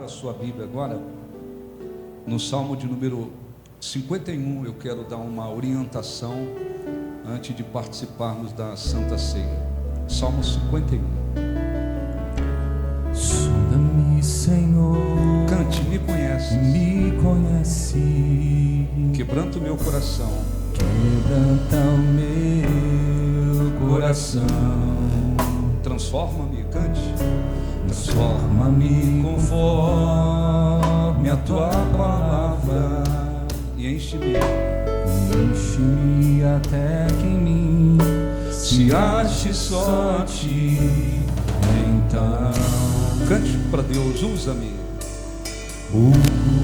a sua Bíblia agora, no Salmo de número 51, eu quero dar uma orientação antes de participarmos da Santa Ceia. Salmo 51. Sonda-me, Senhor. Cante, me conhece. Me conhece. Quebranta o meu coração. Quebranta o meu coração. Transforma-me, cante. Transforma-me conforme a tua palavra. E enche-me. Enche-me até que em mim se ache só a ti. Então Cante para Deus, usa-me.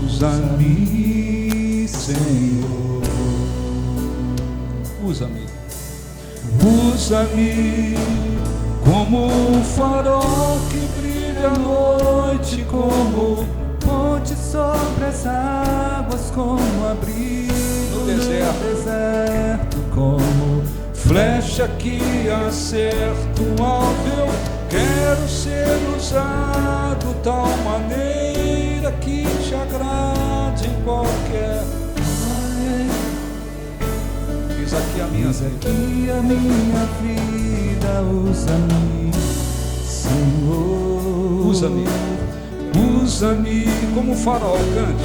Usa-me, Senhor. Usa-me. Usa-me como um farol que brilha à noite, como ponte sobre as águas, como abrigo no deserto, como flecha que acerta um alvo. Quero ser usado tal maneira que te agrade em qualquer. Diz aqui a minha Diz aqui a minha vida, usa-me, Senhor. Usa-me. Usa-me como farol, cante.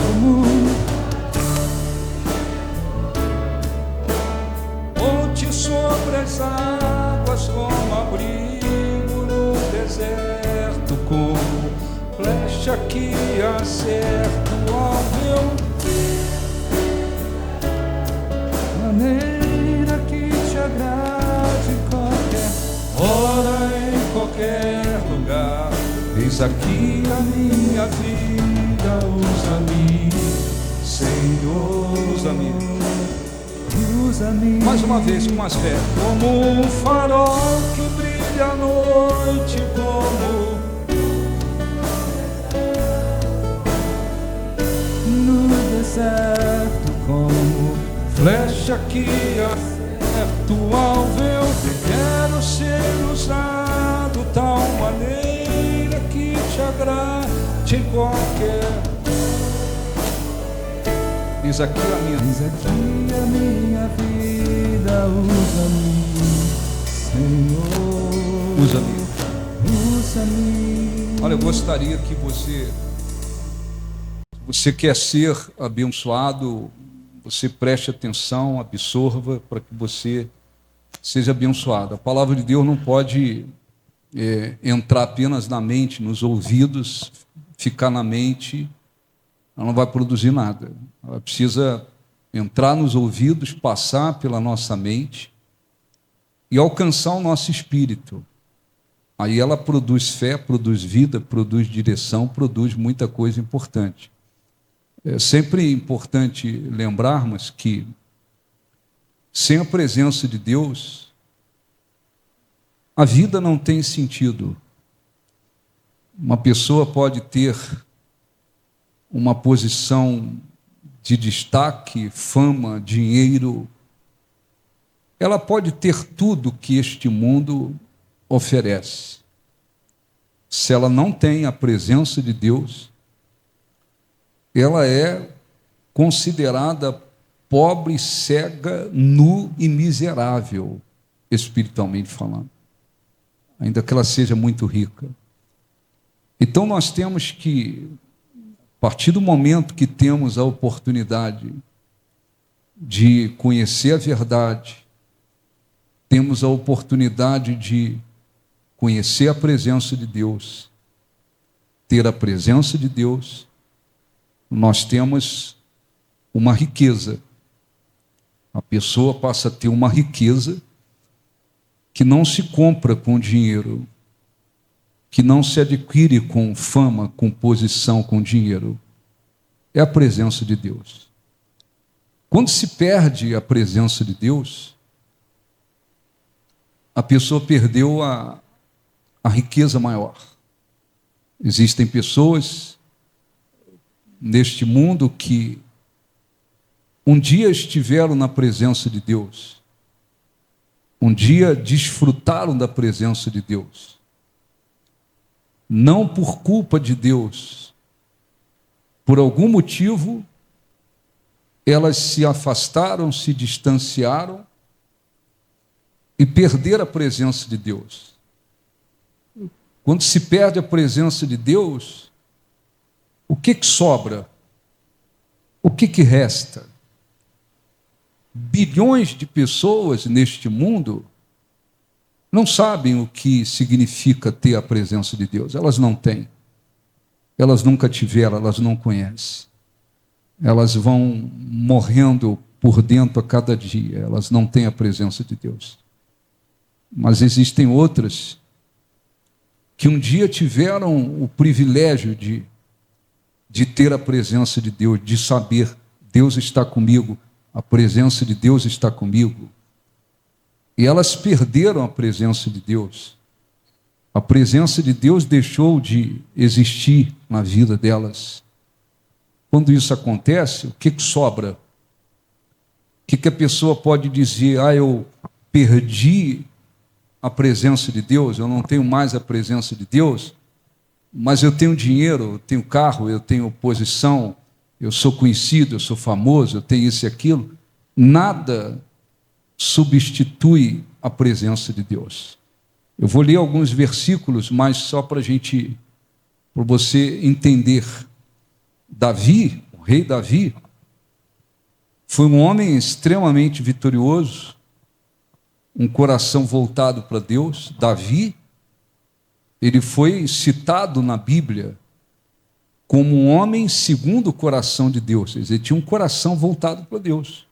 Ponte sobre as águas, como abrigo no deserto, como flecha que acerta o alvo. Maneira que te agrade em qualquer hora, em qualquer lugar. Eis aqui a minha vida, usa-me, Senhor. Usa-me. Usa-me. Mais uma vez, com mais fé. Como um farol que brilha à noite, como no deserto, como flecha que acerta o alvo. Eu quero ser usado tal maneira que te agrade em qualquer. Diz aqui a minha. Diz aqui a minha vida, usa-me, Senhor. Usa-me. Usa-me. Olha, eu gostaria que você quer ser abençoado, você preste atenção, absorva para que você seja abençoado. A palavra de Deus não pode entrar apenas na mente, nos ouvidos, ficar na mente, ela não vai produzir nada. Ela precisa entrar nos ouvidos, passar pela nossa mente e alcançar o nosso espírito. Aí ela produz fé, produz vida, produz direção, produz muita coisa importante. É sempre importante lembrarmos que sem a presença de Deus, a vida não tem sentido. Uma pessoa pode ter uma posição de destaque, fama, dinheiro. Ela pode ter tudo que este mundo oferece. Se ela não tem a presença de Deus, ela é considerada pobre, cega, nu e miserável, espiritualmente falando, ainda que ela seja muito rica. Então nós temos que, a partir do momento que temos a oportunidade de conhecer a verdade, temos a oportunidade de conhecer a presença de Deus, ter a presença de Deus, nós temos uma riqueza. A pessoa passa a ter uma riqueza que não se compra com dinheiro, que não se adquire com fama, com posição, com dinheiro. É a presença de Deus. Quando se perde a presença de Deus, a pessoa perdeu a riqueza maior. Existem pessoas neste mundo que um dia estiveram na presença de Deus, um dia desfrutaram da presença de Deus, não por culpa de Deus, por algum motivo, elas se afastaram, se distanciaram e perderam a presença de Deus. Quando se perde a presença de Deus, o que sobra? O que resta? Bilhões de pessoas neste mundo não sabem o que significa ter a presença de Deus. Elas não têm. Elas nunca tiveram, elas não conhecem. Elas vão morrendo por dentro a cada dia. Elas não têm a presença de Deus. Mas existem outras que um dia tiveram o privilégio de ter a presença de Deus, de saber, Deus está comigo, a presença de Deus está comigo. E elas perderam a presença de Deus. A presença de Deus deixou de existir na vida delas. Quando isso acontece, o que sobra? O que a pessoa pode dizer? Eu perdi a presença de Deus, eu não tenho mais a presença de Deus, mas eu tenho dinheiro, eu tenho carro, eu tenho posição, eu sou conhecido, eu sou famoso, eu tenho isso e aquilo. Nada substitui a presença de Deus. Eu vou ler alguns versículos, mas só para você entender. Davi, o rei Davi, foi um homem extremamente vitorioso, um coração voltado para Deus. Davi, ele foi citado na Bíblia como um homem segundo o coração de Deus. Ele tinha um coração voltado para Deus.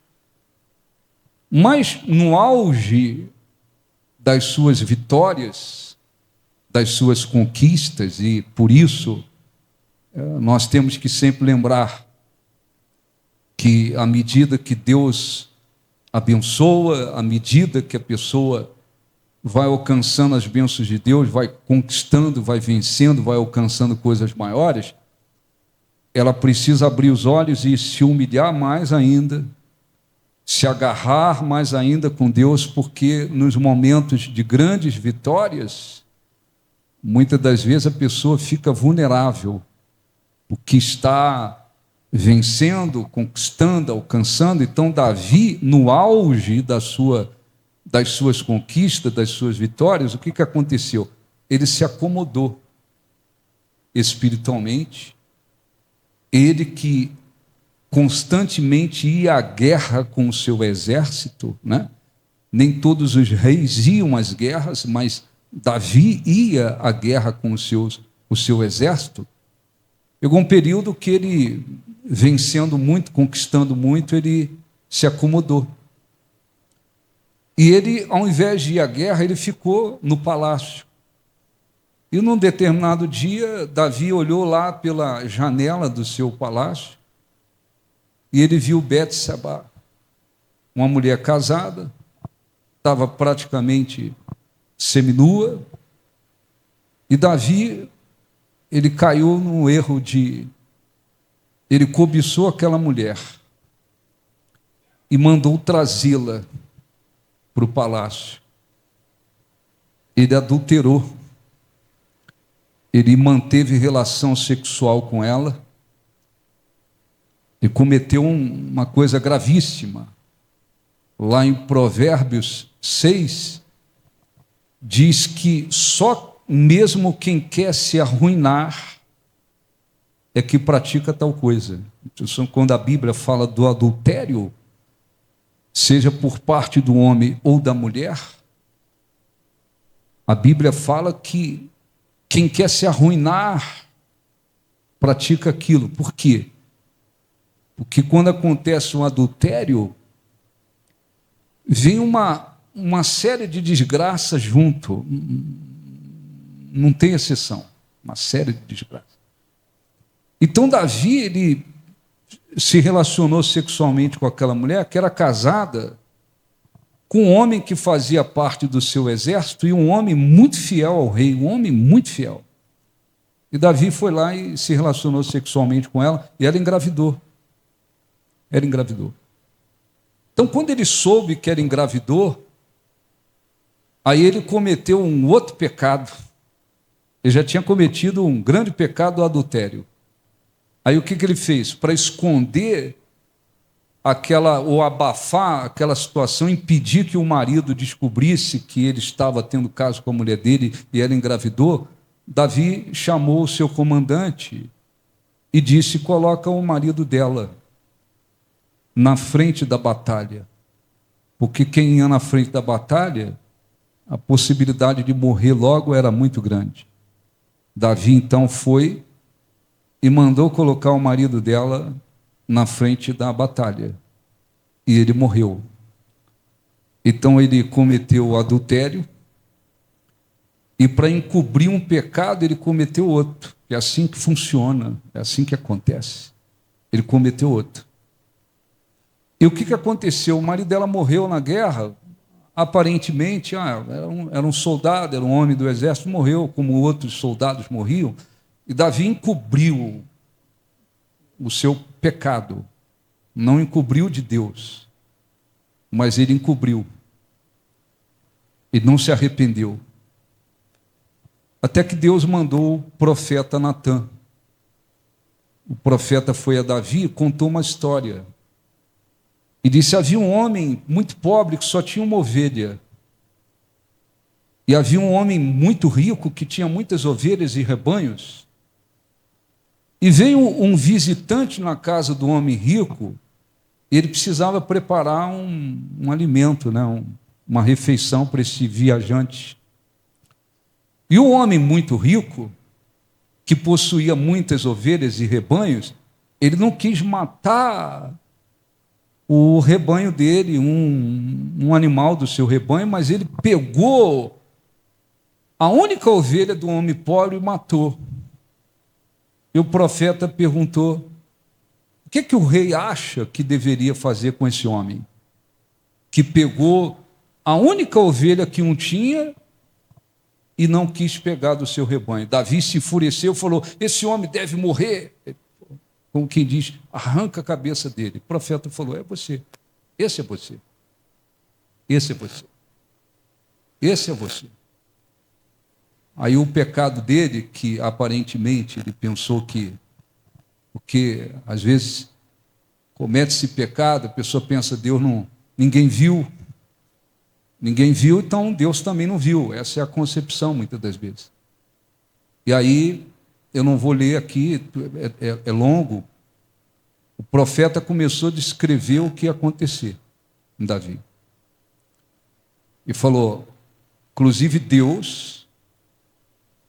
Mas no auge das suas vitórias, das suas conquistas, e por isso nós temos que sempre lembrar que à medida que Deus abençoa, à medida que a pessoa vai alcançando as bênçãos de Deus, vai conquistando, vai vencendo, vai alcançando coisas maiores, ela precisa abrir os olhos e se humilhar mais ainda, se agarrar mais ainda com Deus, porque nos momentos de grandes vitórias, muitas das vezes a pessoa fica vulnerável, porque está vencendo, conquistando, alcançando. Então Davi, no auge das suas conquistas, das suas vitórias, o que aconteceu? Ele se acomodou espiritualmente. Ele que constantemente ia à guerra com o seu exército, né? Nem todos os reis iam às guerras, mas Davi ia à guerra com o seu exército. Pegou um período que ele, vencendo muito, conquistando muito, ele se acomodou. E ele, ao invés de ir à guerra, ele ficou no palácio. E num determinado dia, Davi olhou lá pela janela do seu palácio e ele viu Betseba, uma mulher casada, estava praticamente seminua, e Davi, ele caiu no erro ele cobiçou aquela mulher e mandou trazê-la para o palácio. Ele adulterou, ele manteve relação sexual com ela e cometeu uma coisa gravíssima. Lá em Provérbios 6, diz que só mesmo quem quer se arruinar é que pratica tal coisa. Então, quando a Bíblia fala do adultério, seja por parte do homem ou da mulher, a Bíblia fala que quem quer se arruinar pratica aquilo. Por quê? Porque quando acontece um adultério, vem uma série de desgraças junto. Não tem exceção. Uma série de desgraças. Então Davi, ele se relacionou sexualmente com aquela mulher que era casada com um homem que fazia parte do seu exército e um homem muito fiel ao rei, um homem muito fiel. E Davi foi lá e se relacionou sexualmente com ela e ela engravidou. Ela engravidou. Então, quando ele soube que ela engravidou, aí ele cometeu um outro pecado. Ele já tinha cometido um grande pecado, o adultério. Aí o que ele fez? Para esconder ou abafar aquela situação, impedir que o marido descobrisse que ele estava tendo caso com a mulher dele e ela engravidou, Davi chamou o seu comandante e disse: coloca o marido dela na frente da batalha, porque quem ia na frente da batalha, a possibilidade de morrer logo era muito grande. Davi então foi e mandou colocar o marido dela na frente da batalha, e ele morreu. Então ele cometeu o adultério, e para encobrir um pecado ele cometeu outro. É assim que funciona, é assim que acontece. Ele cometeu outro. E o que aconteceu? O marido dela morreu na guerra, aparentemente, era um soldado, era um homem do exército, morreu como outros soldados morriam, e Davi encobriu o seu pecado, não encobriu de Deus, mas ele encobriu, e não se arrependeu, até que Deus mandou o profeta Natã. O profeta foi a Davi e contou uma história, e disse: havia um homem muito pobre que só tinha uma ovelha, e havia um homem muito rico que tinha muitas ovelhas e rebanhos. E veio um visitante na casa do homem rico, e ele precisava preparar um alimento, né? Uma refeição para esse viajante. E o homem muito rico, que possuía muitas ovelhas e rebanhos, ele não quis matar o rebanho dele, um animal do seu rebanho, mas ele pegou a única ovelha do homem pobre e matou. E o profeta perguntou: o que o rei acha que deveria fazer com esse homem, que pegou a única ovelha que um tinha e não quis pegar do seu rebanho? Davi se enfureceu e falou: esse homem deve morrer. Como quem diz, arranca a cabeça dele. O profeta falou: é você, esse é você, esse é você, esse é você. Aí o pecado dele, que aparentemente ele pensou que, porque às vezes comete-se pecado, a pessoa pensa: Deus não, ninguém viu, então Deus também não viu. Essa é a concepção muitas das vezes. E aí, eu não vou ler aqui, é longo. O profeta começou a descrever o que ia acontecer em Davi. E falou: inclusive Deus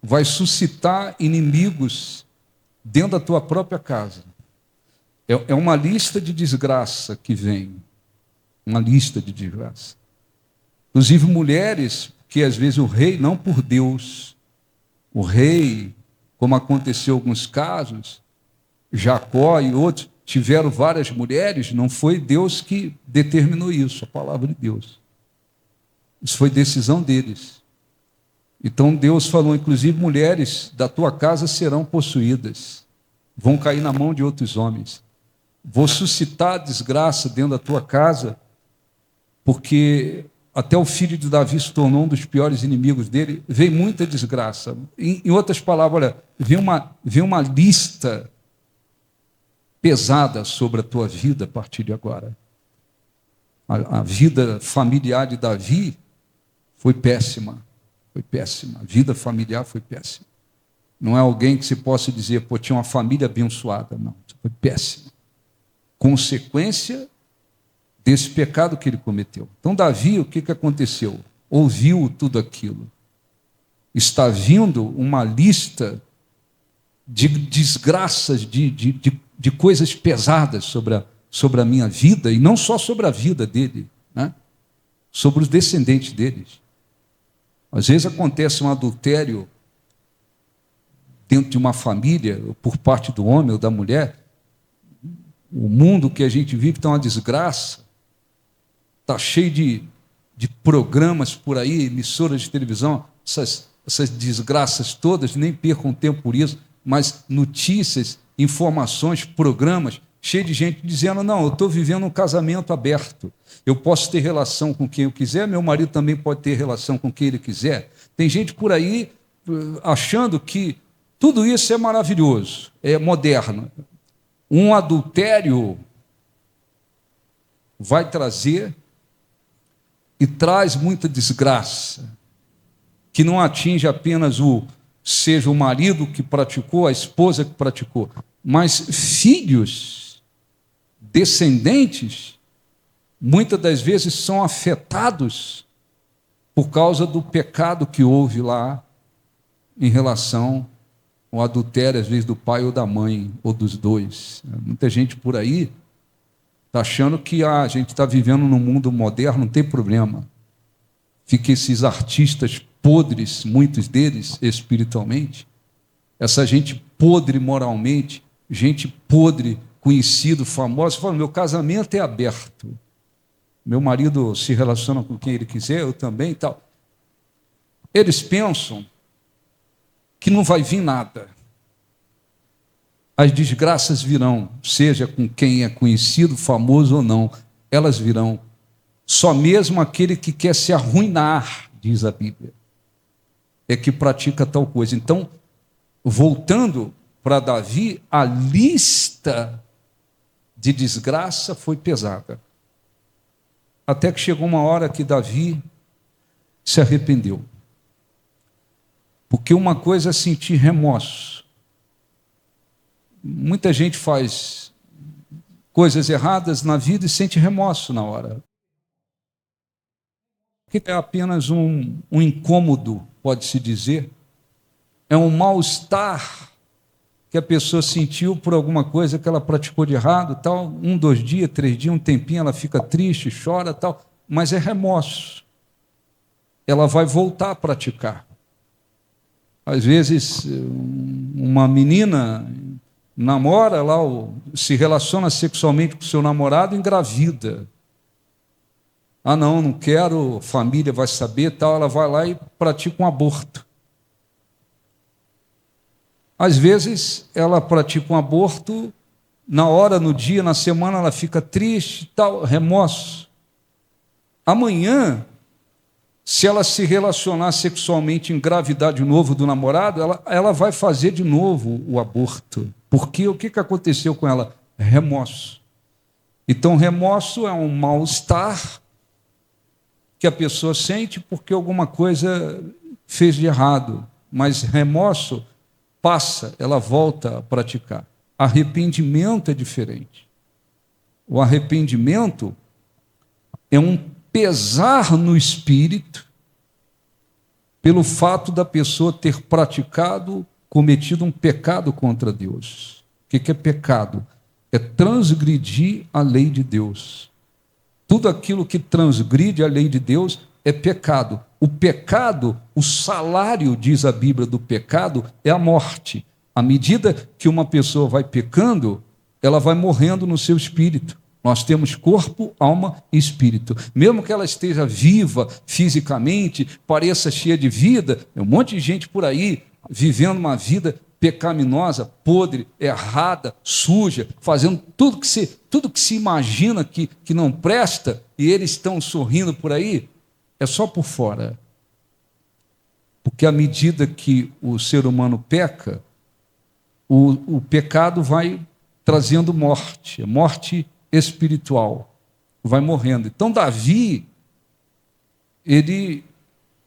vai suscitar inimigos dentro da tua própria casa. É uma lista de desgraça que vem. Uma lista de desgraça. Inclusive mulheres, que às vezes o rei, não por Deus, o rei, como aconteceu em alguns casos, Jacó e outros, tiveram várias mulheres, não foi Deus que determinou isso, a palavra de Deus. Isso foi decisão deles. Então Deus falou: inclusive mulheres da tua casa serão possuídas, vão cair na mão de outros homens. Vou suscitar desgraça dentro da tua casa, porque até o filho de Davi se tornou um dos piores inimigos dele. Veio muita desgraça. Em outras palavras, olha, veio uma lista pesada sobre a tua vida a partir de agora. A vida familiar de Davi foi péssima. Foi péssima. A vida familiar foi péssima. Não é alguém que se possa dizer: pô, tinha uma família abençoada. Não, foi péssima. Consequência desse pecado que ele cometeu. Então Davi, o que aconteceu? Ouviu tudo aquilo. Está vindo uma lista de desgraças, de coisas pesadas sobre a minha vida, e não só sobre a vida dele, né? Sobre os descendentes deles. Às vezes acontece um adultério dentro de uma família, por parte do homem ou da mulher. O mundo que a gente vive está uma desgraça, está cheio de programas por aí, emissoras de televisão, essas desgraças todas, nem percam tempo por isso, mas notícias, informações, programas, cheio de gente dizendo: não, eu estou vivendo um casamento aberto, eu posso ter relação com quem eu quiser, meu marido também pode ter relação com quem ele quiser. Tem gente por aí achando que tudo isso é maravilhoso, é moderno. Um adultério vai trazer e traz muita desgraça, que não atinge apenas seja o marido que praticou, a esposa que praticou, mas filhos, descendentes, muitas das vezes são afetados por causa do pecado que houve lá em relação ao adultério, às vezes do pai ou da mãe, ou dos dois. Muita gente por aí está achando que a gente está vivendo num mundo moderno, não tem problema. Fica esses artistas podres, muitos deles espiritualmente, essa gente podre moralmente, gente podre, conhecido, famoso, fala, meu casamento é aberto, meu marido se relaciona com quem ele quiser, eu também e tal. Eles pensam que não vai vir nada. As desgraças virão, seja com quem é conhecido, famoso ou não, elas virão. Só mesmo aquele que quer se arruinar, diz a Bíblia, é que pratica tal coisa. Então, voltando para Davi, a lista de desgraça foi pesada. Até que chegou uma hora que Davi se arrependeu. Porque uma coisa é sentir remorso. Muita gente faz coisas erradas na vida e sente remorso na hora. Que é apenas um incômodo, pode-se dizer. É um mal-estar que a pessoa sentiu por alguma coisa que ela praticou de errado, tal. 1, 2 dias, 3 dias, um tempinho, ela fica triste, chora, tal. Mas é remorso. Ela vai voltar a praticar. Às vezes, uma menina namora lá, se relaciona sexualmente com o seu namorado, engravida. Ah, não quero, família vai saber, tal. Ela vai lá e pratica um aborto. Às vezes, ela pratica um aborto, na hora, no dia, na semana, ela fica triste, tal, remorso. Amanhã, se ela se relacionar sexualmente, engravidar de novo do namorado, ela vai fazer de novo o aborto. Porque o que aconteceu com ela? Remorso. Então, remorso é um mal-estar que a pessoa sente porque alguma coisa fez de errado. Mas remorso passa, ela volta a praticar. Arrependimento é diferente. O arrependimento é um pesar no espírito pelo fato da pessoa ter cometido um pecado contra Deus. O que é pecado? É transgredir a lei de Deus. Tudo aquilo que transgride a lei de Deus é pecado. O pecado, o salário, diz a Bíblia, do pecado é a morte. À medida que uma pessoa vai pecando, ela vai morrendo no seu espírito. Nós temos corpo, alma e espírito. Mesmo que ela esteja viva fisicamente, pareça cheia de vida, tem um monte de gente por aí vivendo uma vida pecaminosa, podre, errada, suja, fazendo tudo que se imagina que não presta, e eles estão sorrindo por aí, é só por fora. Porque à medida que o ser humano peca, o pecado vai trazendo morte, morte espiritual, vai morrendo. Então Davi, ele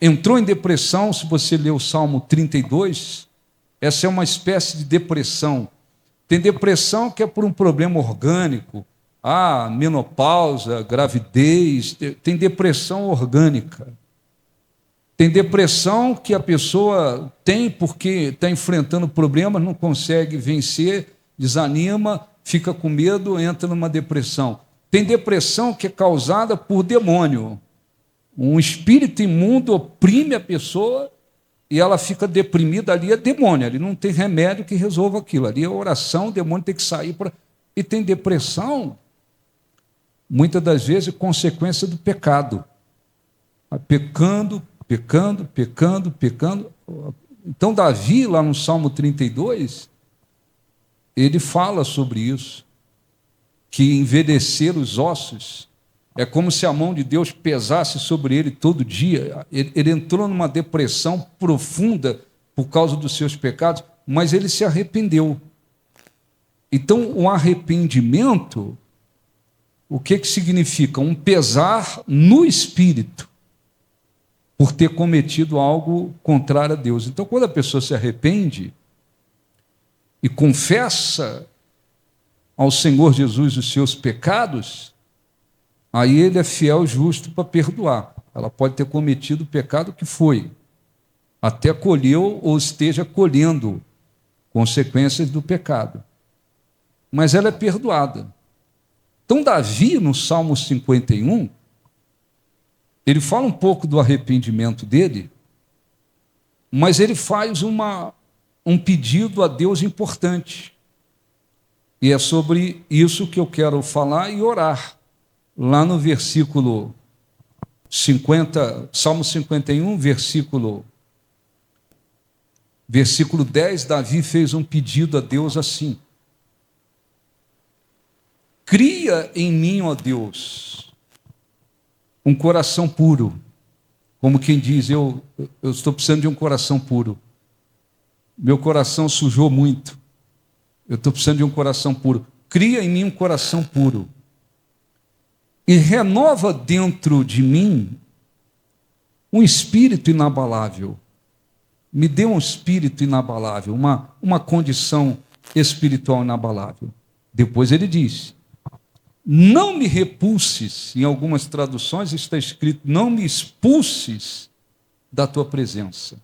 entrou em depressão. Se você ler o Salmo 32, essa é uma espécie de depressão. Tem depressão que é por um problema orgânico, menopausa, gravidez, tem depressão orgânica. Tem depressão que a pessoa tem porque está enfrentando problemas, não consegue vencer, desanima, fica com medo, entra numa depressão. Tem depressão que é causada por demônio. Um espírito imundo oprime a pessoa e ela fica deprimida. Ali é demônio, ali não tem remédio que resolva aquilo. Ali é oração, o demônio tem que sair para... E tem depressão, muitas das vezes, consequência do pecado. Pecando. Então, Davi, lá no Salmo 32, ele fala sobre isso, que envelhecer os ossos é como se a mão de Deus pesasse sobre ele todo dia. Ele entrou numa depressão profunda por causa dos seus pecados, mas ele se arrependeu. Então, o arrependimento, o que significa? Um pesar no espírito por ter cometido algo contrário a Deus. Então, quando a pessoa se arrepende e confessa ao Senhor Jesus os seus pecados, aí ele é fiel e justo para perdoar. Ela pode ter cometido o pecado que foi, até colheu ou esteja colhendo consequências do pecado. Mas ela é perdoada. Então, Davi, no Salmo 51, ele fala um pouco do arrependimento dele, mas ele faz um pedido a Deus importante. E é sobre isso que eu quero falar e orar. Lá no versículo 50, Salmo 51, versículo 10, Davi fez um pedido a Deus assim: cria em mim, ó Deus, um coração puro. Como quem diz, eu estou precisando de um coração puro. Meu coração sujou muito. Eu estou precisando de um coração puro. Cria em mim um coração puro. E renova dentro de mim um espírito inabalável. Me dê um espírito inabalável, uma condição espiritual inabalável. Depois ele diz: não me repulses, em algumas traduções está escrito: não me expulses da tua presença,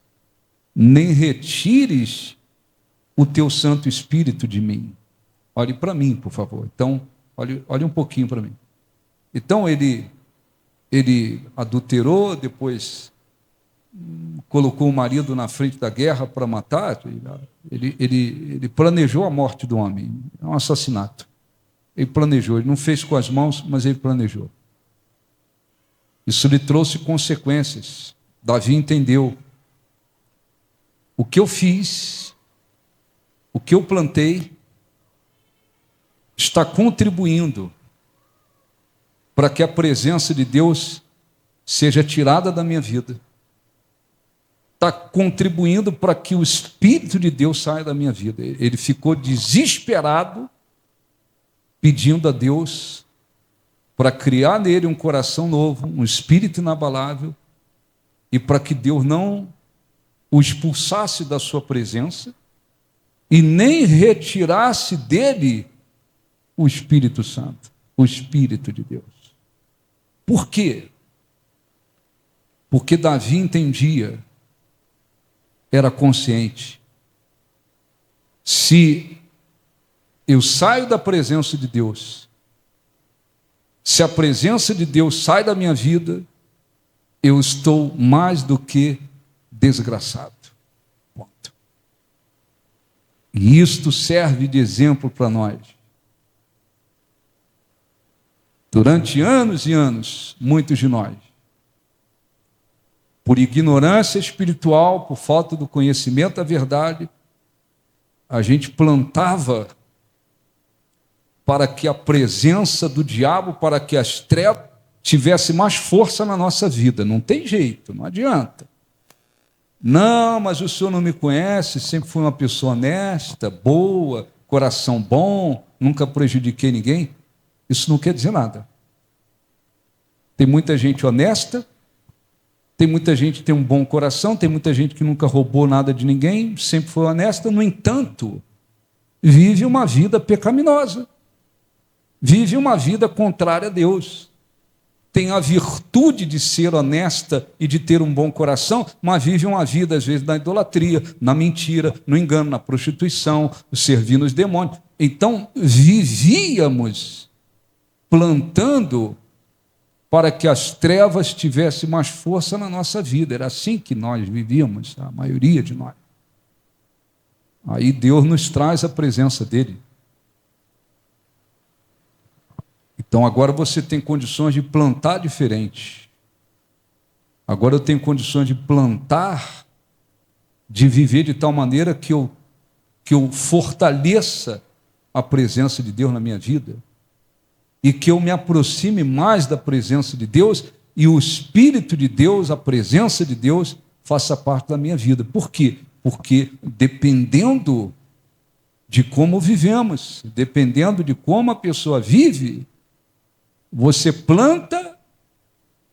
nem retires o teu Santo Espírito de mim. Olhe para mim, por favor. Então, olhe um pouquinho para mim. Então, ele adulterou, depois colocou o marido na frente da guerra para matar. Ele planejou a morte do homem. É um assassinato. Ele planejou, ele não fez com as mãos, mas ele planejou. Isso lhe trouxe consequências. Davi entendeu: o que eu fiz, o que eu plantei, está contribuindo para que a presença de Deus seja tirada da minha vida. Está contribuindo para que o Espírito de Deus saia da minha vida. Ele ficou desesperado, pedindo a Deus para criar nele um coração novo, um espírito inabalável, e para que Deus não o expulsasse da sua presença e nem retirasse dele o Espírito Santo, o Espírito de Deus. Por quê? Porque Davi entendia, era consciente: se eu saio da presença de Deus, se a presença de Deus sai da minha vida, eu estou mais do que desgraçado. Ponto. E isto serve de exemplo para nós. Durante anos e anos, muitos de nós, por ignorância espiritual, por falta do conhecimento da verdade, a gente plantava para que a presença do diabo, para que as trevas tivesse mais força na nossa vida. Não tem jeito, não adianta. Não, mas o senhor não me conhece, sempre fui uma pessoa honesta, boa, coração bom, nunca prejudiquei ninguém. Isso não quer dizer nada. Tem muita gente honesta, tem muita gente que tem um bom coração, tem muita gente que nunca roubou nada de ninguém, sempre foi honesta, no entanto, vive uma vida pecaminosa, vive uma vida contrária a Deus. Tem a virtude de ser honesta e de ter um bom coração, mas vive uma vida, às vezes, na idolatria, na mentira, no engano, na prostituição, servindo os demônios. Então, vivíamos plantando para que as trevas tivessem mais força na nossa vida. Era assim que nós vivíamos, a maioria de nós. Aí Deus nos traz a presença dele. Então agora você tem condições de plantar diferente. Agora eu tenho condições de plantar, de viver de tal maneira que eu fortaleça a presença de Deus na minha vida e que eu me aproxime mais da presença de Deus e o Espírito de Deus, a presença de Deus, faça parte da minha vida. Por quê? Porque dependendo de como vivemos. Dependendo de como a pessoa vive, você planta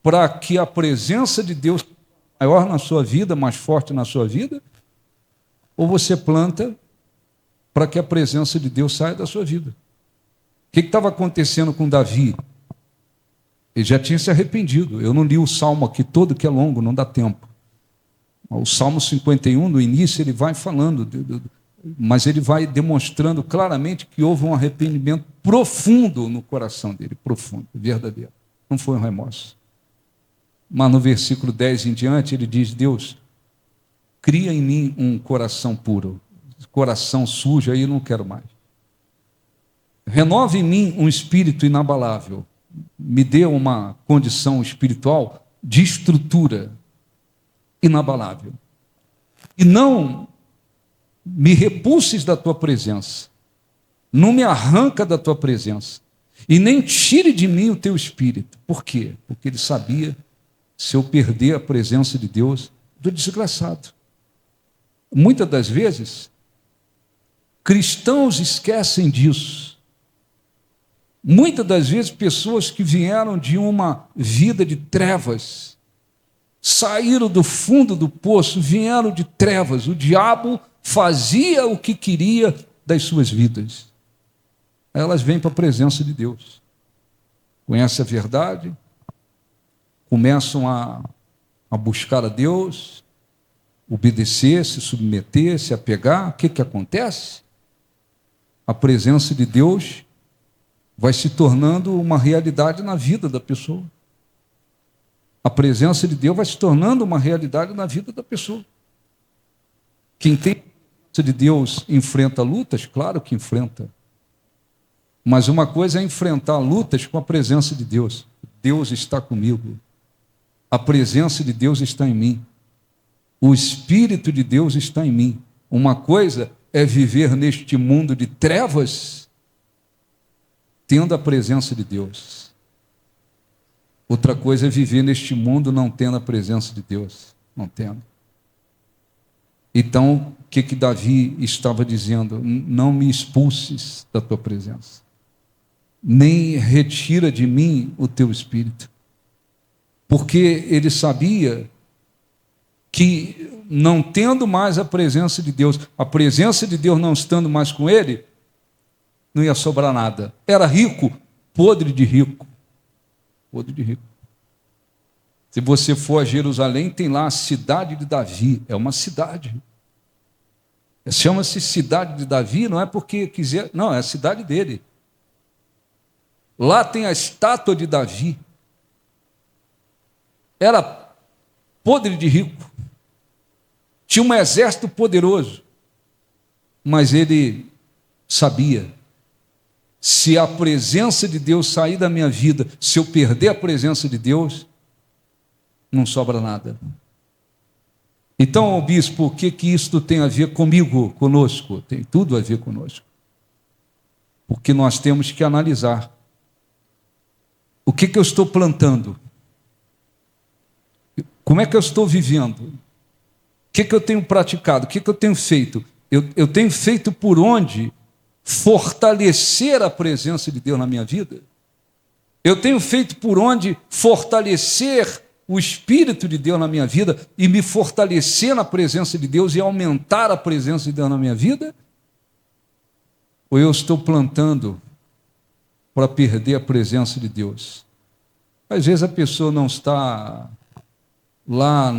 para que a presença de Deus maior na sua vida, mais forte na sua vida, ou você planta para que a presença de Deus saia da sua vida. O que estava acontecendo com Davi? Ele já tinha se arrependido. Eu não li o Salmo aqui todo, que é longo, não dá tempo. O Salmo 51, no início, ele vai falando, mas ele vai demonstrando claramente que houve um arrependimento profundo no coração dele, profundo, verdadeiro. Não foi um remorso. Mas no versículo 10 em diante, ele diz: Deus, cria em mim um coração puro. Coração sujo, aí eu não quero mais. Renova em mim um espírito inabalável. Me dê uma condição espiritual de estrutura inabalável. E não me repulses da tua presença. Não me arranca da tua presença. E nem tire de mim o teu espírito. Por quê? Porque ele sabia, se eu perder a presença de Deus, do desgraçado. Muitas das vezes, cristãos esquecem disso. Muitas das vezes, pessoas que vieram de uma vida de trevas, saíram do fundo do poço, vieram de trevas. O diabo fazia o que queria das suas vidas. Elas vêm para a presença de Deus. Conhecem a verdade, começam a buscar a Deus, obedecer, se submeter, se apegar. O que acontece? A presença de Deus vai se tornando uma realidade na vida da pessoa. A presença de Deus vai se tornando uma realidade na vida da pessoa. Quem tem a presença de Deus enfrenta lutas? Claro que enfrenta. Mas uma coisa é enfrentar lutas com a presença de Deus. Deus está comigo. A presença de Deus está em mim. O Espírito de Deus está em mim. Uma coisa é viver neste mundo de trevas, tendo a presença de Deus. Outra coisa é viver neste mundo não tendo a presença de Deus. Não tendo. Então, o que Davi estava dizendo? Não me expulses da tua presença. Nem retira de mim o teu Espírito. Porque ele sabia que, não tendo mais a presença de Deus, a presença de Deus não estando mais com ele, não ia sobrar nada. Era rico, podre de rico. Podre de rico. Se você for a Jerusalém, tem lá a cidade de Davi. É uma cidade. Chama-se cidade de Davi, não é porque quiser, não, é a cidade dele. Lá tem a estátua de Davi. Era podre de rico. Tinha um exército poderoso. Mas ele sabia, se a presença de Deus sair da minha vida, se eu perder a presença de Deus, não sobra nada. Então, bispo, o que isso tem a ver comigo, conosco? Tem tudo a ver conosco. Porque nós temos que analisar. O que eu estou plantando? Como é que eu estou vivendo? O que eu tenho praticado? O que eu tenho feito? Eu tenho feito por onde fortalecer a presença de Deus na minha vida? Eu tenho feito por onde fortalecer o Espírito de Deus na minha vida e me fortalecer na presença de Deus e aumentar a presença de Deus na minha vida? Ou eu estou plantando para perder a presença de Deus? Às vezes a pessoa não está lá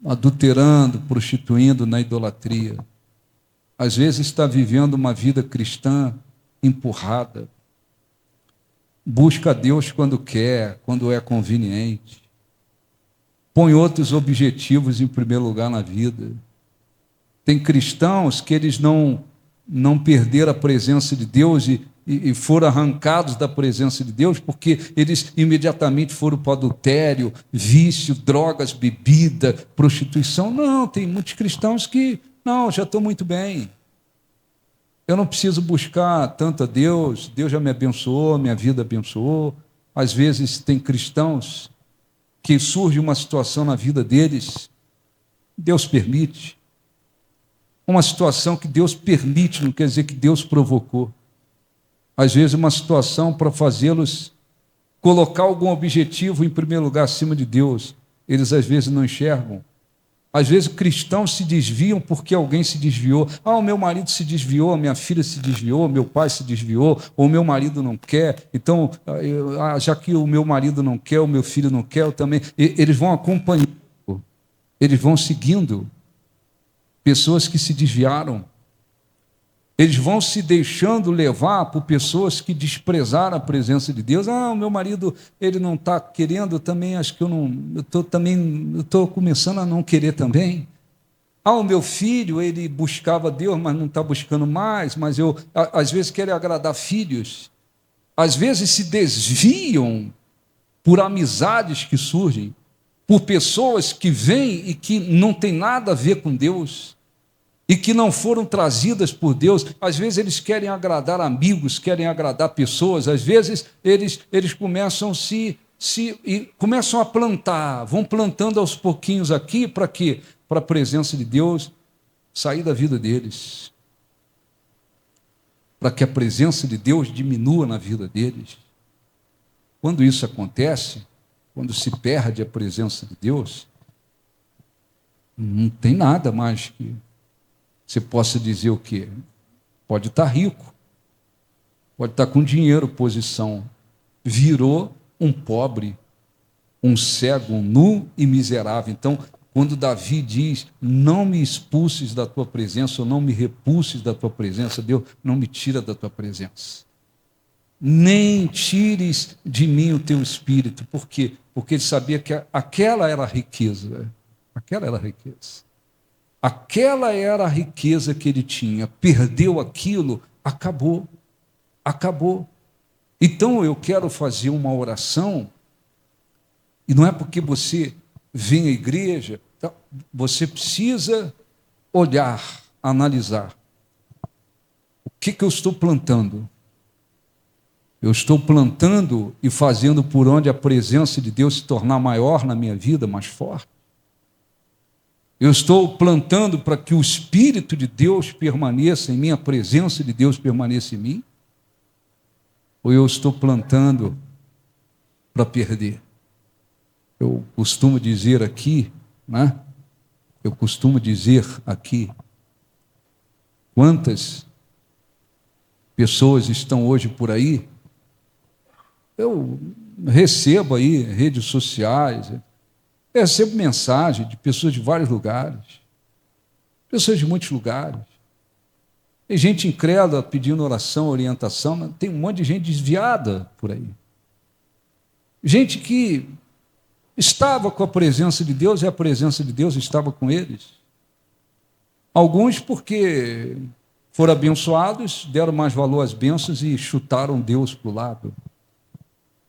adulterando, prostituindo, na idolatria. Às vezes está vivendo uma vida cristã empurrada. Busca a Deus quando quer, quando é conveniente. Põe outros objetivos em primeiro lugar na vida. Tem cristãos que eles não perderam a presença de Deus e foram arrancados da presença de Deus porque eles imediatamente foram para o adultério, vício, drogas, bebida, prostituição. Não, tem muitos cristãos que, não, já estou muito bem. Eu não preciso buscar tanto a Deus, Deus já me abençoou, minha vida abençoou. Às vezes tem cristãos que surge uma situação na vida deles, Deus permite. uma situação que Deus permite, não quer dizer que Deus provocou. Às vezes, uma situação para fazê-los colocar algum objetivo em primeiro lugar acima de Deus. Eles, às vezes, não enxergam. Às vezes, cristãos se desviam porque alguém se desviou. O meu marido se desviou, a minha filha se desviou, meu pai se desviou, ou o meu marido não quer. Então, já que o meu marido não quer, o meu filho não quer, eu também. Eles vão acompanhando, eles vão seguindo pessoas que se desviaram. Eles vão se deixando levar por pessoas que desprezaram a presença de Deus. O meu marido, ele não está querendo, eu também acho que eu estou começando a não querer também. O meu filho, ele buscava Deus, mas não está buscando mais, mas eu, às vezes, quero agradar filhos. Às vezes se desviam por amizades que surgem, por pessoas que vêm e que não tem nada a ver com Deus, e que não foram trazidas por Deus. Às vezes eles querem agradar amigos, querem agradar pessoas, às vezes eles começam começam a plantar, vão plantando aos pouquinhos aqui, para quê? Para a presença de Deus sair da vida deles, para que a presença de Deus diminua na vida deles. Quando isso acontece, quando se perde a presença de Deus, não tem nada mais que você possa dizer o quê? Pode estar rico, pode estar com dinheiro, posição, virou um pobre, um cego, um nu e miserável. Então, quando Davi diz, não me expulses da tua presença, ou não me repulses da tua presença, Deus, não me tira da tua presença. Nem tires de mim o teu espírito. Por quê? Porque ele sabia que aquela era a riqueza. Aquela era a riqueza. Aquela era a riqueza que ele tinha. Perdeu aquilo, acabou. Acabou. Então eu quero fazer uma oração, e não é porque você vem à igreja, você precisa olhar, analisar. O que eu estou plantando? Eu estou plantando e fazendo por onde a presença de Deus se tornar maior na minha vida, mais forte? Eu estou plantando para que o Espírito de Deus permaneça em mim, a presença de Deus permaneça em mim? Ou eu estou plantando para perder? Eu costumo dizer aqui, né? Quantas pessoas estão hoje por aí? Eu recebo aí redes sociais, recebo mensagem de pessoas de vários lugares, pessoas de muitos lugares. Tem gente incrédula pedindo oração, orientação, mas tem um monte de gente desviada por aí. Gente que estava com a presença de Deus e a presença de Deus estava com eles. Alguns porque foram abençoados, deram mais valor às bênçãos e chutaram Deus para o lado.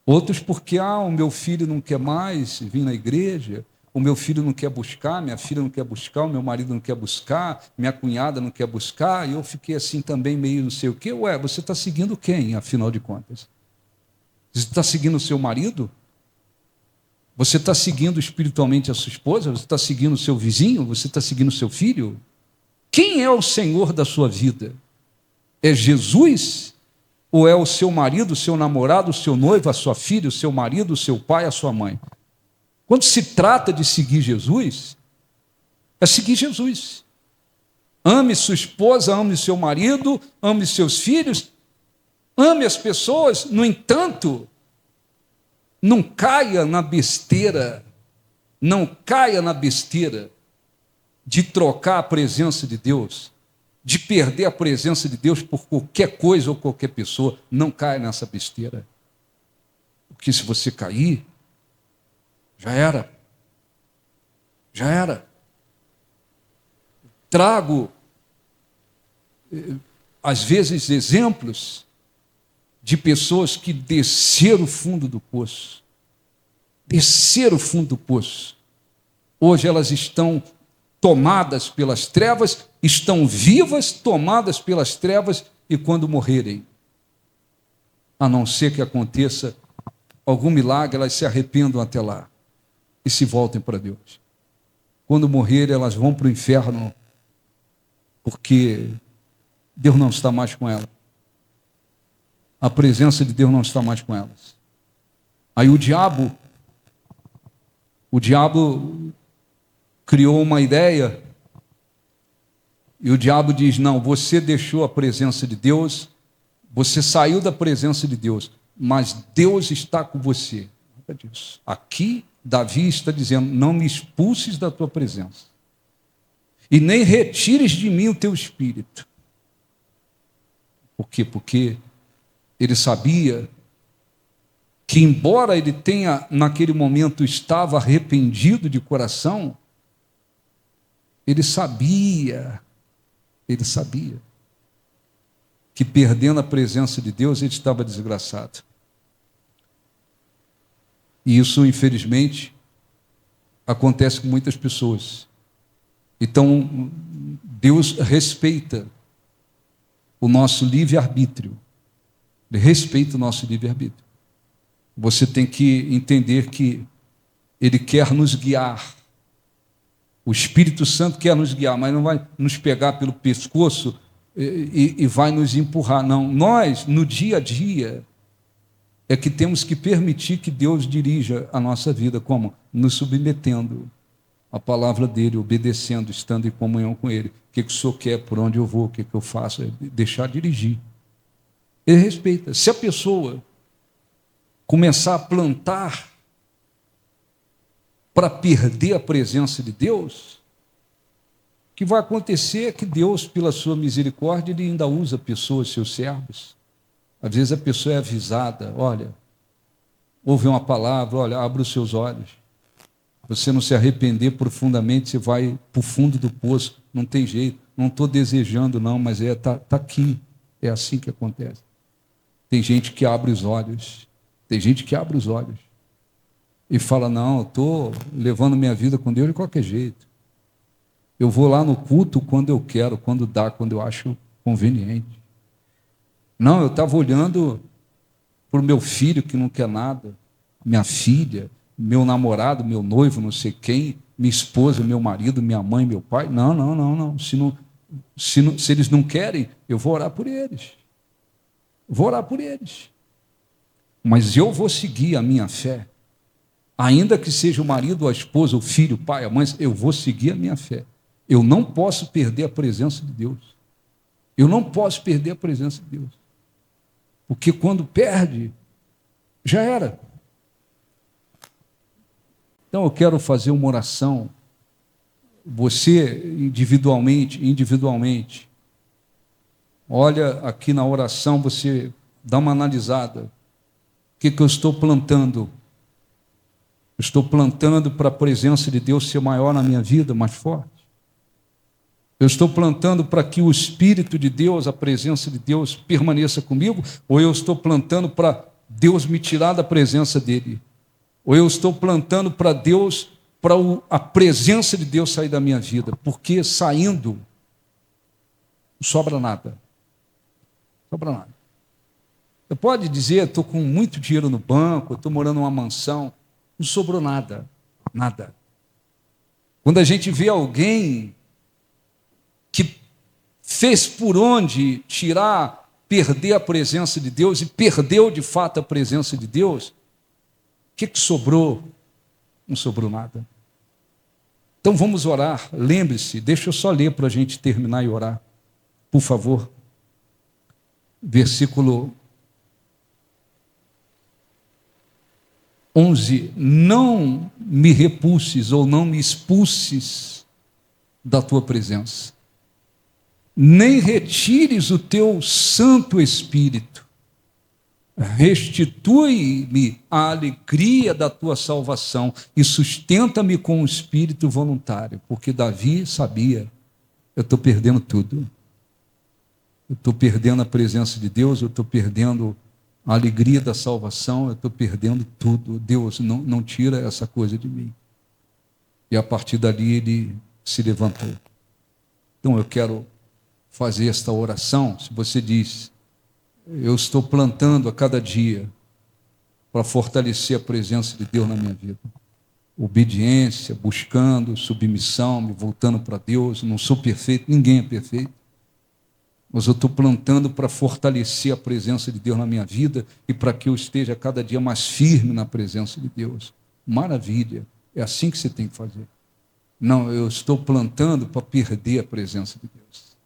Outros porque, o meu filho não quer mais vir na igreja, o meu filho não quer buscar, minha filha não quer buscar, o meu marido não quer buscar, minha cunhada não quer buscar, e eu fiquei assim também meio não sei o quê. Você está seguindo quem, afinal de contas? Você está seguindo o seu marido? Você está seguindo espiritualmente a sua esposa? Você está seguindo o seu vizinho? Você está seguindo o seu filho? Quem é o Senhor da sua vida? É Jesus? Ou é o seu marido, o seu namorado, o seu noivo, a sua filha, o seu marido, o seu pai, a sua mãe? Quando se trata de seguir Jesus, é seguir Jesus. Ame sua esposa, ame seu marido, ame seus filhos, ame as pessoas. No entanto, não caia na besteira, de trocar a presença de Deus, de perder a presença de Deus por qualquer coisa ou qualquer pessoa. Não caia nessa besteira. Porque se você cair, já era. Trago, às vezes, exemplos de pessoas que desceram o fundo do poço. Hoje elas estão tomadas pelas trevas, estão vivas, tomadas pelas trevas, e quando morrerem, a não ser que aconteça algum milagre, elas se arrependam até lá e se voltem para Deus. Quando morrerem, elas vão para o inferno porque Deus não está mais com ela. A presença de Deus não está mais com elas. Aí o diabo criou uma ideia, e o diabo diz: não, você deixou a presença de Deus, você saiu da presença de Deus, mas Deus está com você. Aqui Davi está dizendo: não me expulses da tua presença, e nem retires de mim o teu espírito. Por quê? Porque ele sabia que, embora ele tenha, naquele momento, estava arrependido de coração, ele sabia que, perdendo a presença de Deus, ele estava desgraçado. E isso, infelizmente, acontece com muitas pessoas. Então, Deus respeita o nosso livre-arbítrio. Ele respeita o nosso livre-arbítrio. Você tem que entender que Ele quer nos guiar. O Espírito Santo quer nos guiar, mas não vai nos pegar pelo pescoço e vai nos empurrar. Não, nós, no dia a dia, é que temos que permitir que Deus dirija a nossa vida. Como? Nos submetendo à palavra dEle, obedecendo, estando em comunhão com Ele. O que o Senhor quer, por onde eu vou, o que eu faço, é deixar dirigir. Ele respeita. Se a pessoa começar a plantar para perder a presença de Deus, o que vai acontecer é que Deus, pela sua misericórdia, Ele ainda usa pessoas, seus servos. Às vezes a pessoa é avisada: olha, ouve uma palavra, olha, abre os seus olhos. Você não se arrepender profundamente, você vai para o fundo do poço. Não tem jeito, não estou desejando não, mas tá aqui, é assim que acontece. Tem gente que abre os olhos, e fala: não, eu estou levando minha vida com Deus de qualquer jeito. Eu vou lá no culto quando eu quero, quando dá, quando eu acho conveniente. Não, eu estava olhando para o meu filho que não quer nada, minha filha, meu namorado, meu noivo, não sei quem, minha esposa, meu marido, minha mãe, meu pai. Não. Se eles não querem, eu vou orar por eles. Mas eu vou seguir a minha fé. Ainda que seja o marido, a esposa, o filho, o pai, a mãe, eu vou seguir a minha fé. Eu não posso perder a presença de Deus. Porque quando perde, já era. Então eu quero fazer uma oração. Você, individualmente. Olha aqui na oração, você dá uma analisada. O que eu estou plantando? Eu estou plantando para a presença de Deus ser maior na minha vida, mais forte. Eu estou plantando para que o Espírito de Deus, a presença de Deus, permaneça comigo? Ou eu estou plantando para Deus me tirar da presença dEle? Ou eu estou plantando para Deus, para a presença de Deus sair da minha vida? Porque saindo, não sobra nada. Você pode dizer: estou com muito dinheiro no banco, estou morando numa mansão. Não sobrou nada. Quando a gente vê alguém que fez por onde perder a presença de Deus, e perdeu de fato a presença de Deus, o que sobrou? Não sobrou nada. Então vamos orar. Lembre-se, deixa eu só ler para a gente terminar e orar, por favor. Versículo 11: não me repulses ou não me expulses da tua presença, nem retires o teu Santo Espírito. Restitui-me a alegria da tua salvação e sustenta-me com o espírito voluntário. Porque Davi sabia: eu estou perdendo tudo. Eu estou perdendo a presença de Deus, eu estou perdendo a alegria da salvação, eu estou perdendo tudo. Deus, não tira essa coisa de mim. E a partir dali ele se levantou. Então eu quero fazer esta oração. Se você diz: eu estou plantando a cada dia para fortalecer a presença de Deus na minha vida. Obediência, buscando, submissão, me voltando para Deus. Não sou perfeito, ninguém é perfeito. mas eu estou plantando para fortalecer a presença de Deus na minha vida e para que eu esteja cada dia mais firme na presença de Deus. Maravilha, é assim que você tem que fazer. Não, eu estou plantando para perder a presença de Deus.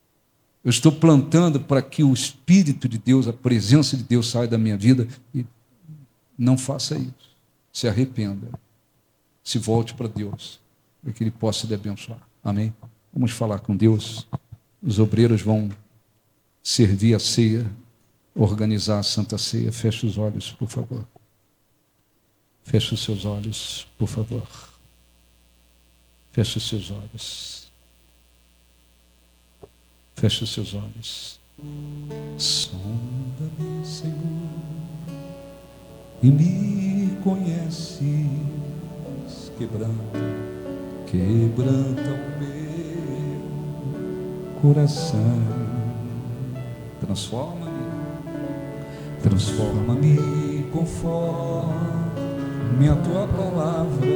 Eu estou plantando para que o Espírito de Deus, a presença de Deus saia da minha vida. E não faça isso. Se arrependa. Se volte para Deus, para que Ele possa lhe abençoar. Amém? Vamos falar com Deus. Os obreiros vão servir a ceia, organizar a Santa Ceia. Feche os olhos, por favor. Feche os seus olhos, por favor. Feche os seus olhos. Feche os seus olhos. Sonda-me, Senhor, e me conheces. Quebranta o meu coração. Transforma-me conforme a tua palavra.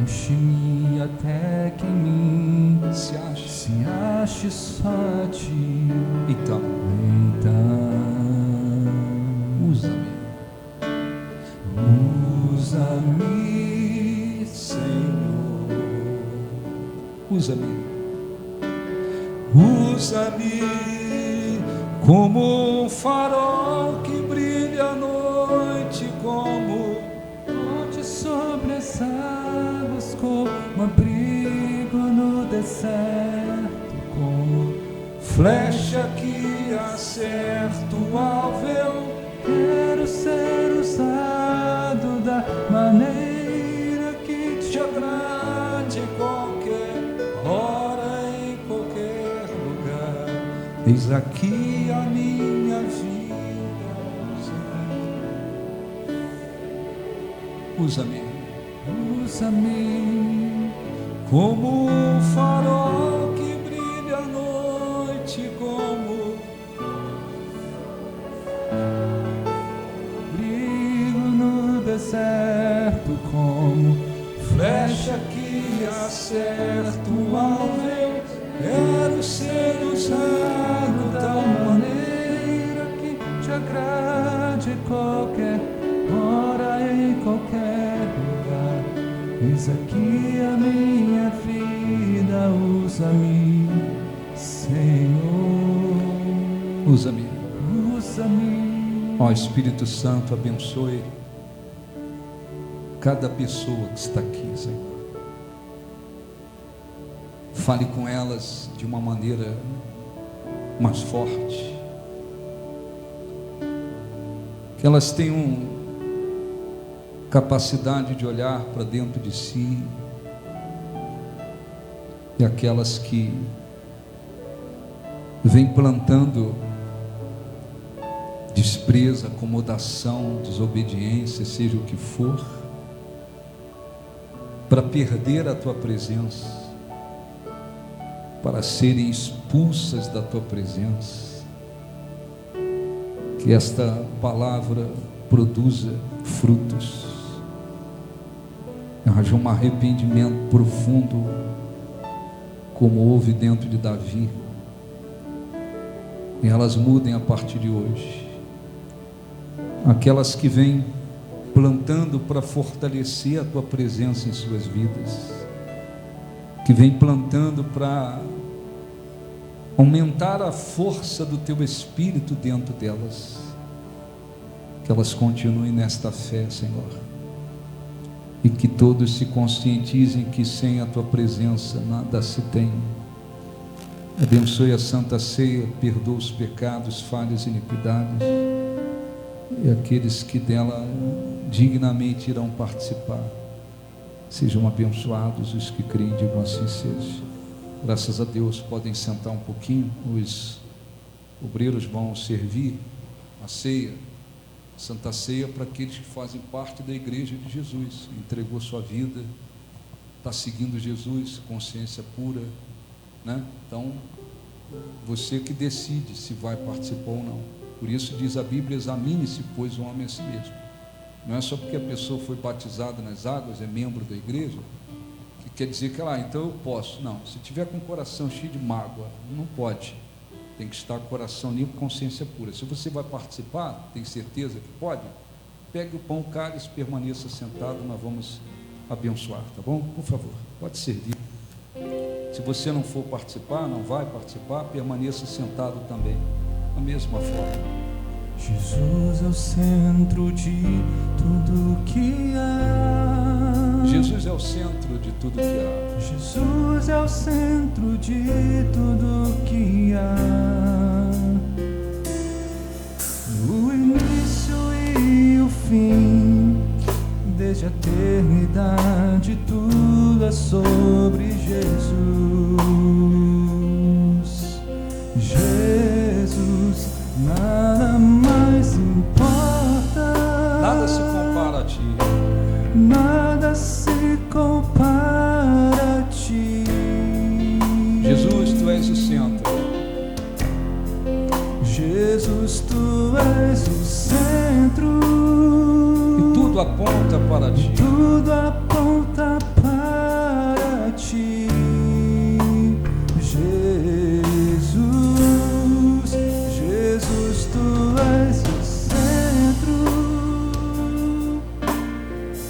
Enche-me até que em mim se ache só a ti. Então usa-me, Senhor, usa-me como um farol que brilha à noite, como ponte sobre as águas, como abrigo no deserto, como flecha que acerta o alvo. Eu quero ser usado da maneira que te agrade, em qualquer hora, em qualquer lugar. Eis aqui a minha vida. Usa-me como um farol que brilha à noite, como brilho no deserto, como flecha que acerta o alvo. Eu quero ser usado da maneira que te agrade, em qualquer hora, em qualquer lugar. Eis aqui a minha vida, usa-me, Senhor. Usa-me. Ó Espírito Santo, abençoe cada pessoa que está aqui, Senhor. Fale com elas de uma maneira mais forte. Que elas tenham capacidade de olhar para dentro de si. E aquelas que vêm plantando desprezo, acomodação, desobediência, seja o que for, para perder a tua presença, para serem expulsas da tua presença. Que esta palavra produza frutos, haja um arrependimento profundo, como houve dentro de Davi, e elas mudem a partir de hoje. Aquelas que vêm plantando para fortalecer a tua presença em suas vidas, que vêm plantando para aumentar a força do teu Espírito dentro delas, que elas continuem nesta fé, Senhor, e que todos se conscientizem que sem a tua presença nada se tem. Abençoe a Santa Ceia, perdoa os pecados, falhas e iniquidades, e aqueles que dela dignamente irão participar, sejam abençoados os que creem, digam assim seja. Graças a Deus, podem sentar um pouquinho. Os obreiros vão servir a ceia, a Santa Ceia, para aqueles que fazem parte da igreja de Jesus, entregou sua vida, está seguindo Jesus, consciência pura, né? Então, você que decide se vai participar ou não. Por isso diz a Bíblia: examine-se, pois, o homem a si mesmo. Não é só porque a pessoa foi batizada nas águas, é membro da igreja, que quer dizer que, então eu posso. Não, se tiver com o coração cheio de mágoa, não pode. Tem que estar com o coração limpo, consciência pura. Se você vai participar, tem certeza que pode? Pegue o pão, o cálice, permaneça sentado, nós vamos abençoar, tá bom? Por favor, pode servir. Se você não for participar, não vai participar, permaneça sentado também, da mesma forma. Jesus é o centro de tudo que há. Jesus é o centro de tudo que há. Jesus é o centro de tudo que há. O início e o fim, desde a eternidade, tudo é sobre Jesus. Jesus, nada mais importa. Nada se compara a ti. Nada se compara a ti. Jesus, tu és o centro. Jesus, tu és o centro. E tudo aponta para ti. Tudo aponta para ti. Jesus, Jesus, tu és o centro.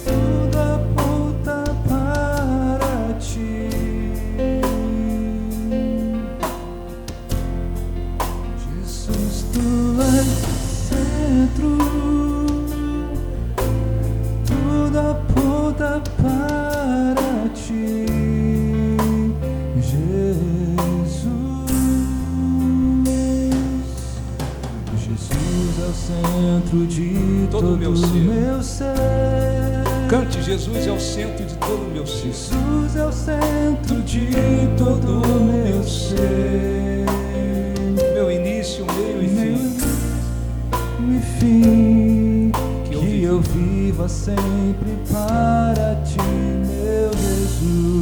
Tudo aponta para ti. Jesus, tu és o centro. Tudo aponta para ti. Jesus é o centro de todo o meu ser. Cante, Jesus é o centro de todo o meu ser. Jesus é o centro de todo o meu ser. Meu início, meio e fim. E fim, que eu viva sempre para ti, meu Jesus.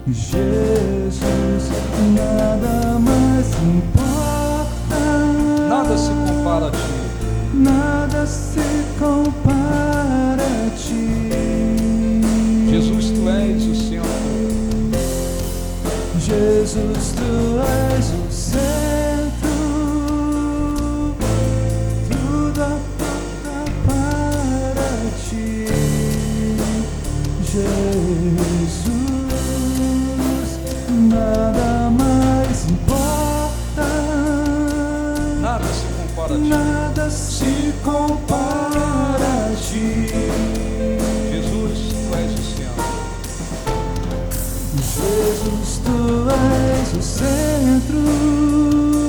Jesus, nada mais importa. Nada se compara a ti. Nada se compara a ti. Jesus, tu és o centro. Jesus, tu és o centro. Tudo aponta para ti. Jesus, nada mais importa. Nada se compara a ti. Nada se compara a ti. Jesus, tu és o centro. Jesus, tu és o centro.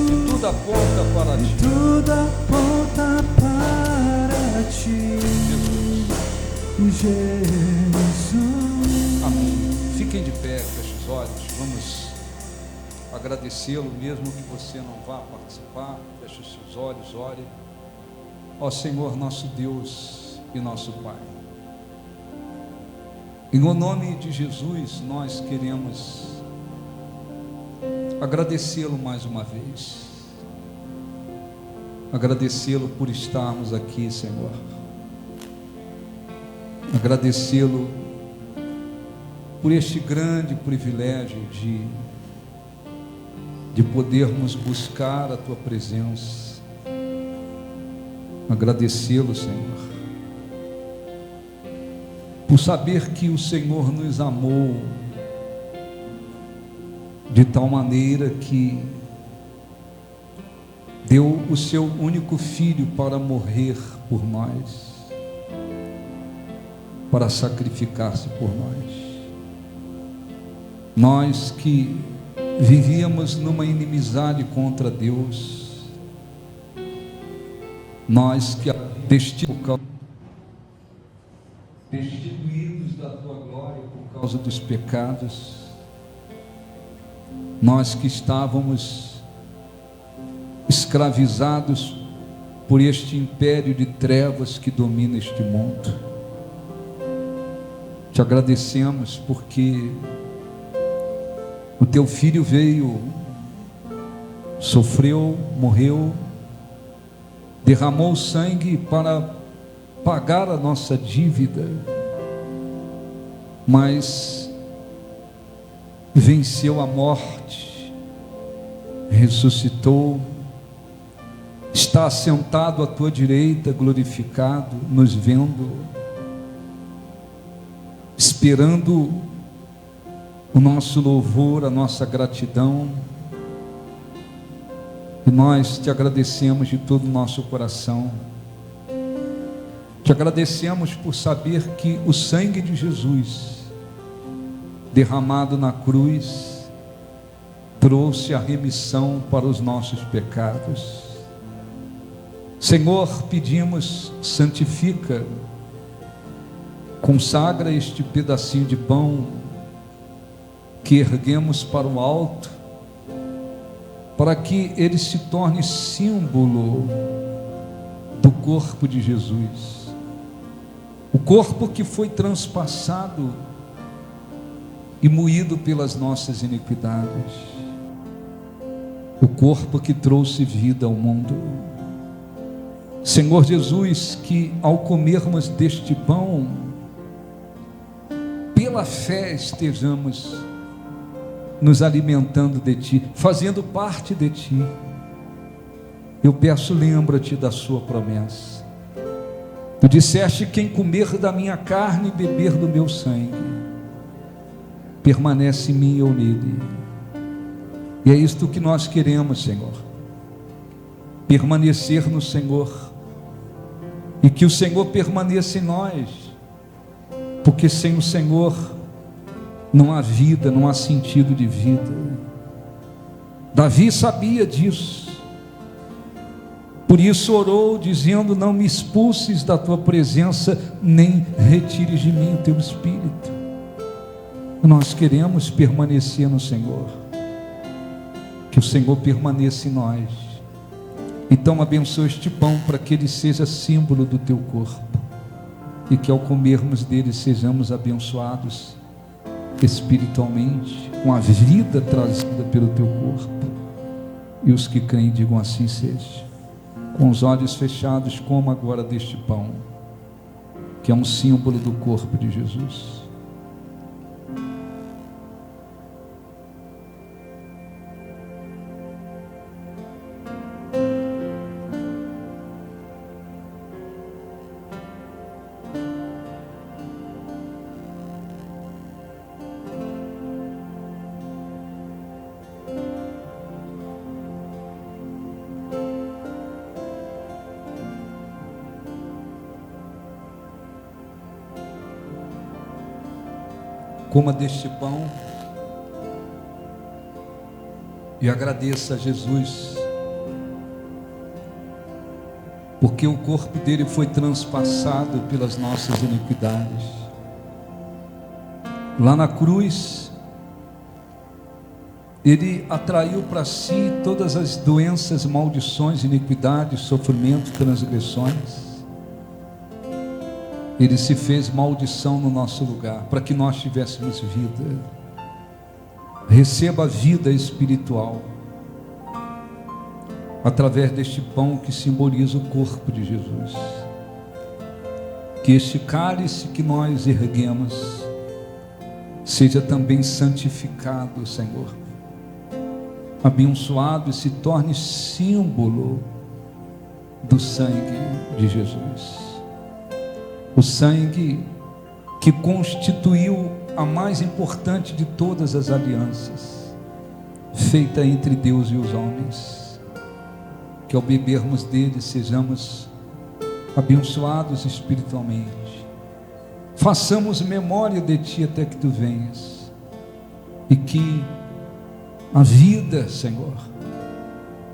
E tudo aponta para ti. Tudo aponta para ti. Jesus. Amém. Fiquem de pé, feche os olhos. Vamos agradecê-lo, mesmo que você não vá participar. Feche os seus olhos, ore. Ó Senhor, nosso Deus e nosso Pai, em o nome de Jesus, nós queremos agradecê-lo mais uma vez. Agradecê-lo por estarmos aqui, Senhor. Agradecê-lo por este grande privilégio de podermos buscar a Tua presença. Agradecê-lo, Senhor, por saber que o Senhor nos amou de tal maneira que deu o seu único filho para morrer por nós, para sacrificar-se por nós. Nós que vivíamos numa inimizade contra Deus, nós que destituídos da Tua glória por causa dos pecados, nós que estávamos escravizados por este império de trevas que domina este mundo. Te agradecemos porque o Teu Filho veio, sofreu, morreu, derramou sangue para pagar a nossa dívida, mas venceu a morte, ressuscitou, está assentado à tua direita, glorificado, nos vendo, esperando o nosso louvor, a nossa gratidão. E nós te agradecemos de todo o nosso coração. Te agradecemos por saber que o sangue de Jesus, derramado na cruz, trouxe a remissão para os nossos pecados. Senhor, pedimos, santifica, consagra este pedacinho de pão que erguemos para o alto, para que ele se torne símbolo do corpo de Jesus, o corpo que foi transpassado e moído pelas nossas iniquidades, o corpo que trouxe vida ao mundo. Senhor Jesus, que ao comermos deste pão, pela fé estejamos nos alimentando de Ti, fazendo parte de Ti. Eu peço, lembra-te da sua promessa. Tu disseste: quem comer da minha carne e beber do meu sangue, permanece em mim e eu nele. E é isto que nós queremos, Senhor, permanecer no Senhor, e que o Senhor permaneça em nós, porque sem o Senhor não há vida, não há sentido de vida. Davi sabia disso, por isso orou dizendo: não me expulses da tua presença, nem retires de mim o teu espírito. Nós queremos permanecer no Senhor, que o Senhor permaneça em nós. Então abençoa este pão para que ele seja símbolo do teu corpo, e que ao comermos dele sejamos abençoados espiritualmente, com a vida trazida pelo teu corpo. E os que creem digam: assim seja. Com os olhos fechados, coma agora deste pão, que é um símbolo do corpo de Jesus. Coma deste pão e agradeça a Jesus, porque o corpo dele foi transpassado pelas nossas iniquidades. Lá na cruz, ele atraiu para si todas as doenças, maldições, iniquidades, sofrimento, transgressões. Ele se fez maldição no nosso lugar, para que nós tivéssemos vida. Receba a vida espiritual através deste pão que simboliza o corpo de Jesus. Que este cálice que nós erguemos seja também santificado, Senhor, abençoado, e se torne símbolo do sangue de Jesus. O sangue que constituiu a mais importante de todas as alianças, feita entre Deus e os homens. Que ao bebermos dele sejamos abençoados espiritualmente. Façamos memória de Ti até que Tu venhas. E que a vida, Senhor,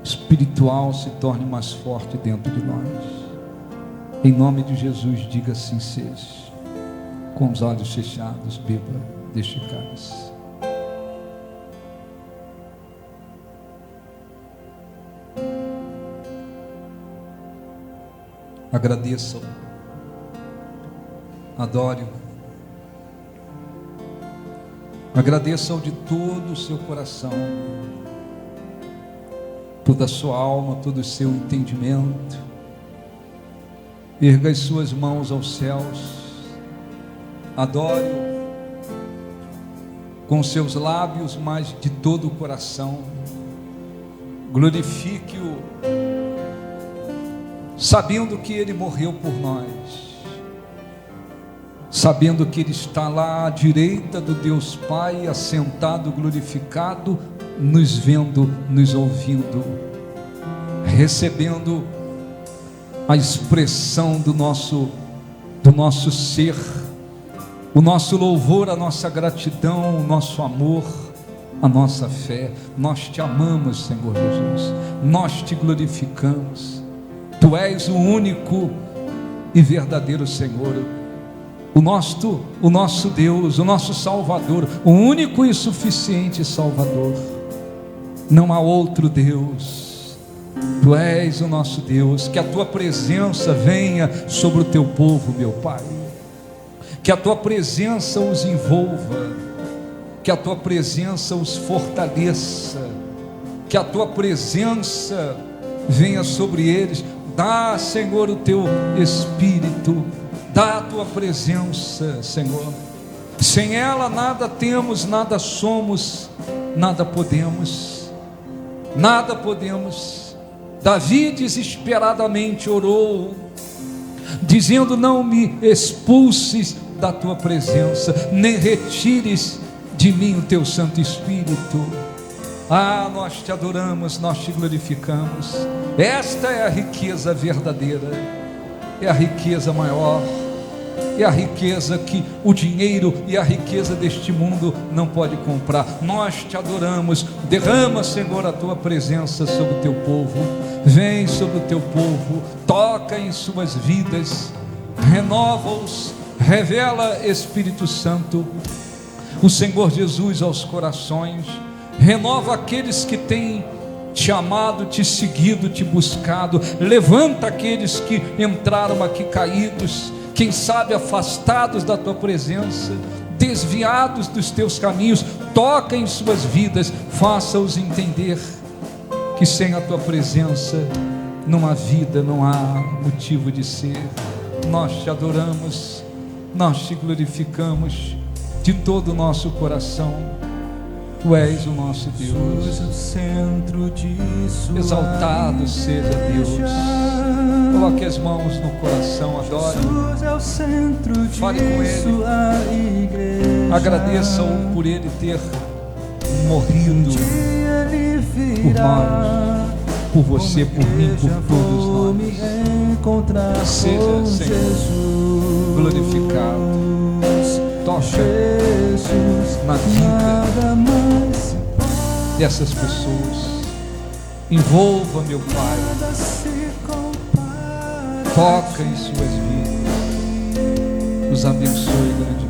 espiritual se torne mais forte dentro de nós. Em nome de Jesus, diga: assim seja. Com os olhos fechados, beba deste cálice. Agradeça-o, adore-o, agradeça-o de todo o seu coração, toda a sua alma, todo o seu entendimento. Erga as suas mãos aos céus, adore-o, com seus lábios, mas de todo o coração. Glorifique-o, sabendo que Ele morreu por nós, sabendo que Ele está lá à direita do Deus Pai, assentado, glorificado, nos vendo, nos ouvindo, recebendo a expressão do nosso ser, o nosso louvor, a nossa gratidão, o nosso amor, a nossa fé. Nós te amamos, Senhor Jesus, nós te glorificamos. Tu és o único e verdadeiro Senhor, o nosso Deus, o nosso Salvador, o único e suficiente Salvador. Não há outro Deus. Tu és o nosso Deus. Que a tua presença venha sobre o teu povo, meu Pai. Que a tua presença os envolva, que a tua presença os fortaleça, que a tua presença venha sobre eles. Dá, Senhor, o teu Espírito, dá a tua presença, Senhor. Sem ela nada temos, nada somos, nada podemos, nada podemos. Davi desesperadamente orou, dizendo: não me expulses da tua presença, nem retires de mim o teu Santo Espírito. Ah, nós te adoramos, nós te glorificamos. Esta é a riqueza verdadeira, é a riqueza maior, é a riqueza que o dinheiro e a riqueza deste mundo não pode comprar. Nós te adoramos. Derrama, Senhor, a tua presença sobre o teu povo. Vem sobre o teu povo, toca em suas vidas, renova-os, revela, Espírito Santo, o Senhor Jesus aos corações. Renova aqueles que têm te amado, te seguido, te buscado. Levanta aqueles que entraram aqui caídos, quem sabe afastados da tua presença, desviados dos teus caminhos. Toca em suas vidas, faça-os entender que sem a tua presença não há vida, não há motivo de ser. Nós te adoramos, nós te glorificamos de todo o nosso coração. Tu és o nosso Deus. Exaltado seja Deus. Coloque as mãos no coração, adore. Fale com Ele. Agradeça-o por Ele ter morrido por nós, por você, por mim, por todos nós. Seja, Senhor, glorificado. Toca na vida dessas pessoas. Envolva, meu Pai. Toca em suas vidas. Os abençoe grandemente.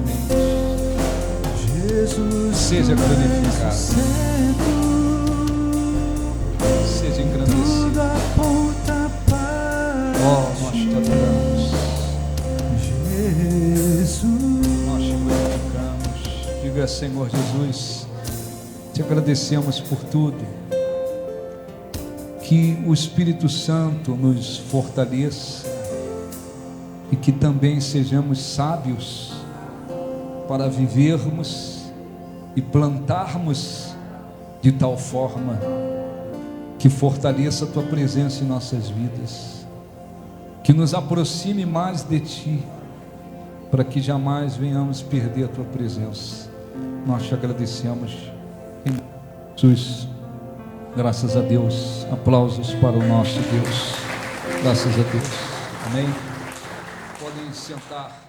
Seja glorificado. Seja engrandecido. Oh, nós te adoramos. Nós te glorificamos. Diga: Senhor Jesus, te agradecemos por tudo. Que o Espírito Santo nos fortaleça e que também sejamos sábios para vivermos e plantarmos de tal forma que fortaleça a tua presença em nossas vidas, que nos aproxime mais de ti, para que jamais venhamos perder a tua presença. Nós te agradecemos em Jesus. Graças a Deus. Aplausos para o nosso Deus. Graças a Deus. Amém. Podem sentar.